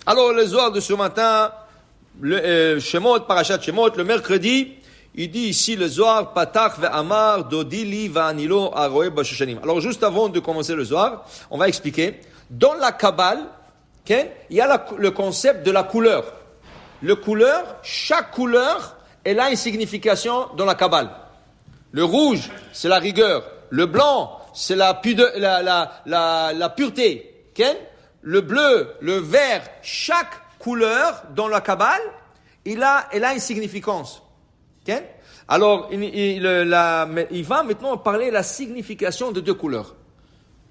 Alors, le Zohar de ce matin, Shemot, Parashat Shemot, le mercredi, il dit ici le Zohar, Patach ve'amar, dodili va'anilo aroe bashoshanim. Alors, juste avant de commencer le Zohar, on va expliquer. Dans la Kabbale, il y a le concept de la couleur. Chaque couleur, elle a une signification dans la Kabbale. Le rouge, c'est la rigueur. Le blanc, c'est la pureté. Le bleu, le vert, chaque couleur dans la Kabbale, elle a une significance. Alors, il va maintenant parler de la signification de deux couleurs.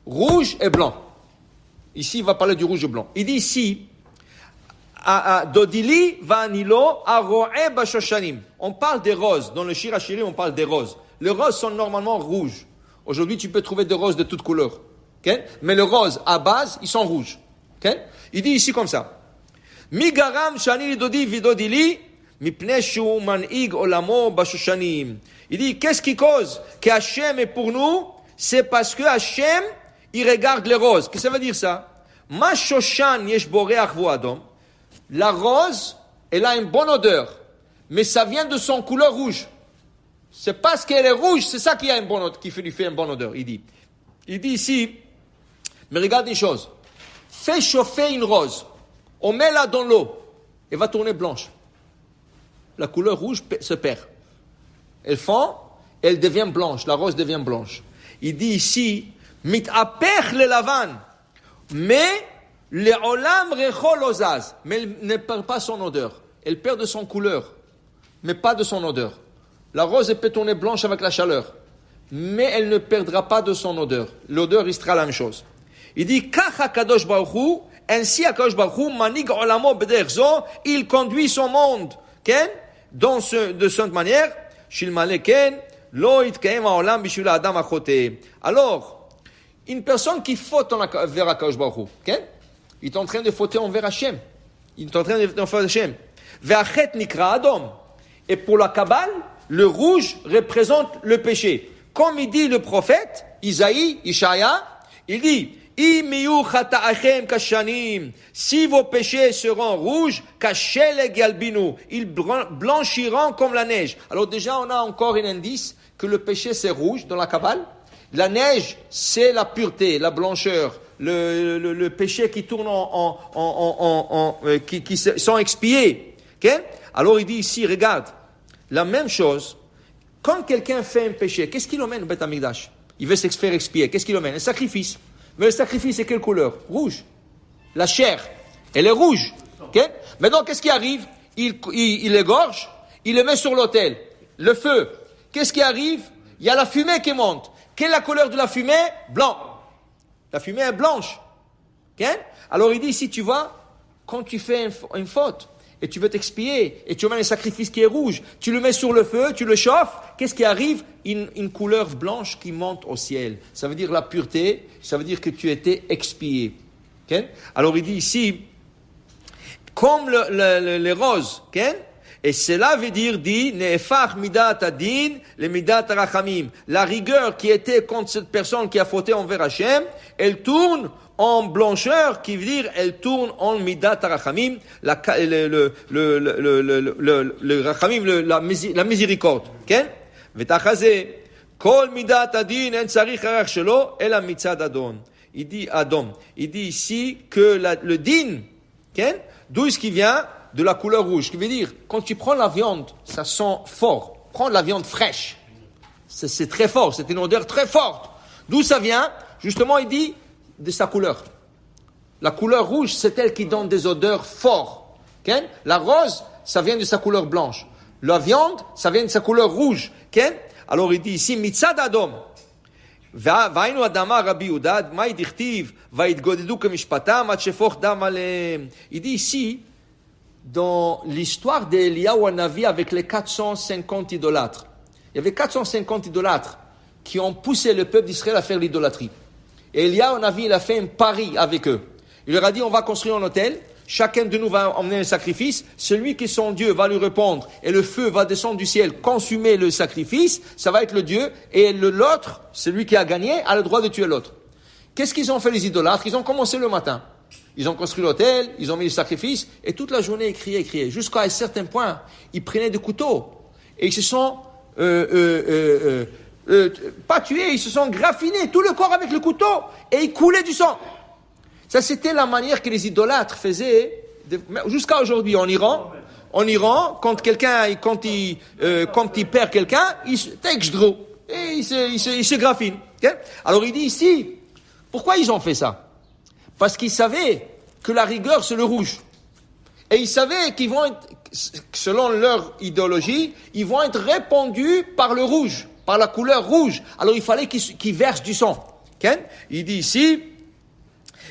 Rouge et blanc. Ici, il va parler du rouge et blanc. Il dit ici, Dodili vanilo aroe bashoshanim. On parle des roses. Dans le Shir HaShirim, on parle des roses. Les roses sont normalement rouges. Aujourd'hui, tu peux trouver des roses de toutes couleurs. Mais les roses, à base, ils sont rouges. Il dit ici comme ça. Migaram shani dodi vidodili mipnei shu man'ig olamo bashoshanim. Il dit, qu'est-ce qui cause que Hachem est pour nous? C'est parce que Hachem, il regarde les roses. Qu'est-ce que ça veut dire ça? Ma shoshan yesh bo reach vo adom. La rose, elle a une bonne odeur, mais ça vient de son couleur rouge. C'est parce qu'elle est rouge, c'est ça qui lui fait une bonne odeur. Il dit ici, mais regarde une chose. Fais chauffer une rose. On met là dans l'eau. Elle va tourner blanche. La couleur rouge se perd. Elle fond, elle devient blanche. La rose devient blanche. Il dit ici, mitapech le lavan. Mais le olam rechol ozaz. Mais elle ne perd pas son odeur. Elle perd de son couleur, mais pas de son odeur. La rose peut tourner blanche avec la chaleur, mais elle ne perdra pas de son odeur. L'odeur restera la même chose. Il dit, Kach HaKadosh Baruch Hu, ainsi HaKadosh Baruch Hu, manig olamo bederzo, il conduit son monde, de cette manière, shilmale ken, lo itkaem haolam bishul ha'adam hachoteh. Alors, une personne qui faute vers HaKadosh Baruch Hu, il est en train de fauter envers Hachem. Il est en train de fauter envers Hachem. Ve'achet nikra adom. Et pour la Kabbale, le rouge représente le péché. Comme il dit le prophète, Ishaïa, il dit, si vos péchés seront rouges, ils blanchiront comme la neige. Alors déjà, on a encore un indice que le péché c'est rouge dans la Kabbale. La neige, c'est la pureté, la blancheur, le péché qui tourne qui sont expiés. Alors il dit ici, regarde, la même chose. Quand quelqu'un fait un péché, qu'est-ce qu'il emmène au Beth Amikdash? Il veut se faire expier. Qu'est-ce qu'il emmène? Un sacrifice. Mais le sacrifice, c'est quelle couleur? Rouge. La chair, elle est rouge. Maintenant, qu'est-ce qui arrive? Il égorge, il le met sur l'autel. Le feu. Qu'est-ce qui arrive? Il y a la fumée qui monte. Quelle est la couleur de la fumée? Blanc. La fumée est blanche. Alors il dit, si tu vois, quand tu fais une faute, et tu veux t'expier, et tu mets un sacrifice qui est rouge, tu le mets sur le feu, tu le chauffes, qu'est-ce qui arrive? Une couleur blanche qui monte au ciel. Ça veut dire la pureté, ça veut dire que tu étais expié. Alors il dit ici, comme les roses, et cela veut dire, dit, ne'efach midat adin, le midat rachamim. La rigueur qui était contre cette personne qui a fauté envers Hachem, elle tourne en blancheur, qui veut dire, elle tourne en midat rachamim, le rachamim, la miséricorde. Vetachazé, kol midat adin en tzarich harach shelo, el mitzad adon. Il dit Adon. Il dit ici que le din, d'où est-ce qui vient? De la couleur rouge. Ce qui veut dire, quand tu prends la viande, ça sent fort. Prends la viande fraîche. C'est très fort. C'est une odeur très forte. D'où ça vient? Justement, il dit de sa couleur. La couleur rouge, c'est elle qui donne des odeurs fortes. La rose, ça vient de sa couleur blanche. La viande, ça vient de sa couleur rouge. Alors, il dit ici, mitzad adom. והיינו אדמה רבי יהודה, מה דכתיב, והתגודדו כמשפטם עד שפוך דם עליהם. Il dit ici, dans l'histoire d'Eliyahu Hanavi avec les 450 idolâtres, il y avait 450 idolâtres qui ont poussé le peuple d'Israël à faire l'idolâtrie. Et Eliyahu Hanavi, il a fait un pari avec eux. Il leur a dit, on va construire un autel, chacun de nous va emmener un sacrifice, celui qui est son Dieu va lui répondre, et le feu va descendre du ciel, consumer le sacrifice, ça va être le Dieu, et l'autre, celui qui a gagné, a le droit de tuer l'autre. Qu'est-ce qu'ils ont fait les idolâtres? Ils ont commencé le matin. Ils ont construit l'hôtel, ils ont mis le sacrifice, et toute la journée, ils criaient. Jusqu'à un certain point, ils prenaient des couteaux. Et ils se sont, pas tués, ils se sont graffinés, tout le corps avec le couteau, et ils coulaient du sang. Ça, c'était la manière que les idolâtres faisaient, jusqu'à aujourd'hui en Iran. En Iran, quand il perd quelqu'un, il se graffine. Okay? Alors il dit ici, pourquoi ils ont fait ça? Parce qu'ils savaient que la rigueur, c'est le rouge. Et ils savaient qu'ils vont être, selon leur idéologie, ils vont être répandus par le rouge, par la couleur rouge. Alors il fallait qu'ils versent du sang. Okay? Il dit ici,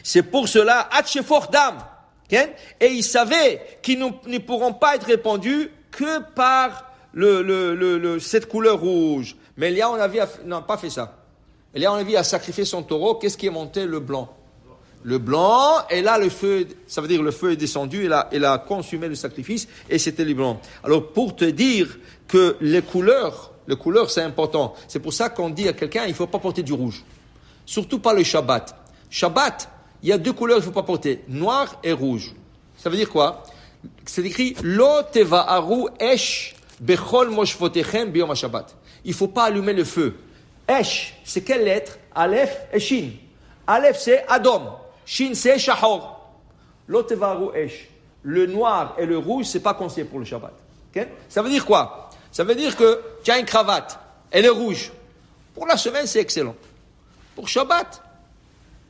c'est pour cela, Hatchefor Dam. Okay? Et ils savaient qu'ils ne pourront pas être répandus que par cette couleur rouge. Mais Eliyahu Hanavi n'a pas fait ça. Eliyahu Hanavi a sacrifié son taureau. Qu'est-ce qui est monté? Le blanc. Le blanc, et là le feu, ça veut dire le feu est descendu, il a consumé le sacrifice, et c'était le blanc. Alors pour te dire que les couleurs c'est important. C'est pour ça qu'on dit à quelqu'un, il ne faut pas porter du rouge. Surtout pas le Shabbat. Shabbat, il y a deux couleurs qu'il ne faut pas porter, noir et rouge. Ça veut dire quoi? C'est écrit, Lo teva'aru esh bechol moshvotechem biyom Shabbat. Il ne faut pas allumer le feu. Esh, c'est quelle lettre? Aleph et Shin. Aleph, c'est Adom. Shin, c'est Shahor. Lo teva'aru esh. Le noir et le rouge, c'est pas conseillé pour le Shabbat. Okay? Ça veut dire quoi? Ça veut dire que tu as une cravate, elle est rouge. Pour la semaine, c'est excellent. Pour Shabbat,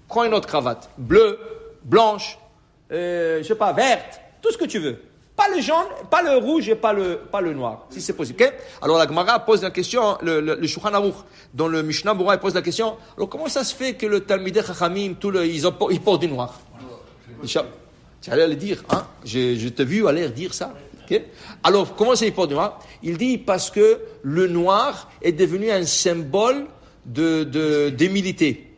prends une autre cravate. Bleue, blanche, verte, tout ce que tu veux. Pas le jaune, pas le rouge et pas le noir, si c'est possible. Okay? Alors la Gemara pose la question, le Shulchan Aruch, dans le Mishnah Berurah, il pose la question, alors comment ça se fait que le Talmidei Chachamim, ils portent du noir? Tu allais le dire, hein? Je t'ai vu aller dire ça. Okay? Alors, comment c'est ils portent du noir? Il dit parce que le noir est devenu un symbole d'humilité.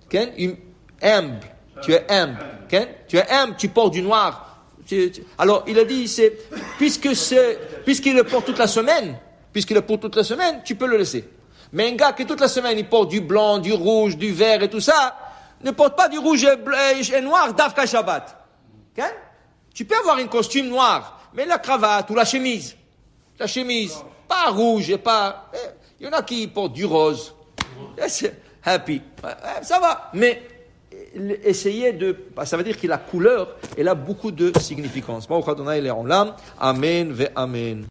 Okay? Humble. Tu es humble. Okay? Tu es humble, tu portes du noir. Alors, il a dit, puisqu'il le porte toute la semaine, tu peux le laisser. Mais un gars qui toute la semaine, il porte du blanc, du rouge, du vert et tout ça, ne porte pas du rouge et noir d'Afka Shabbat. Okay? Tu peux avoir un costume noir, mais la cravate ou la chemise, pas rouge et pas... Il y en a qui portent du rose. C'est happy. Ça va, mais... Essayer ça veut dire que la couleur, elle a beaucoup de significance. Amen ve amen.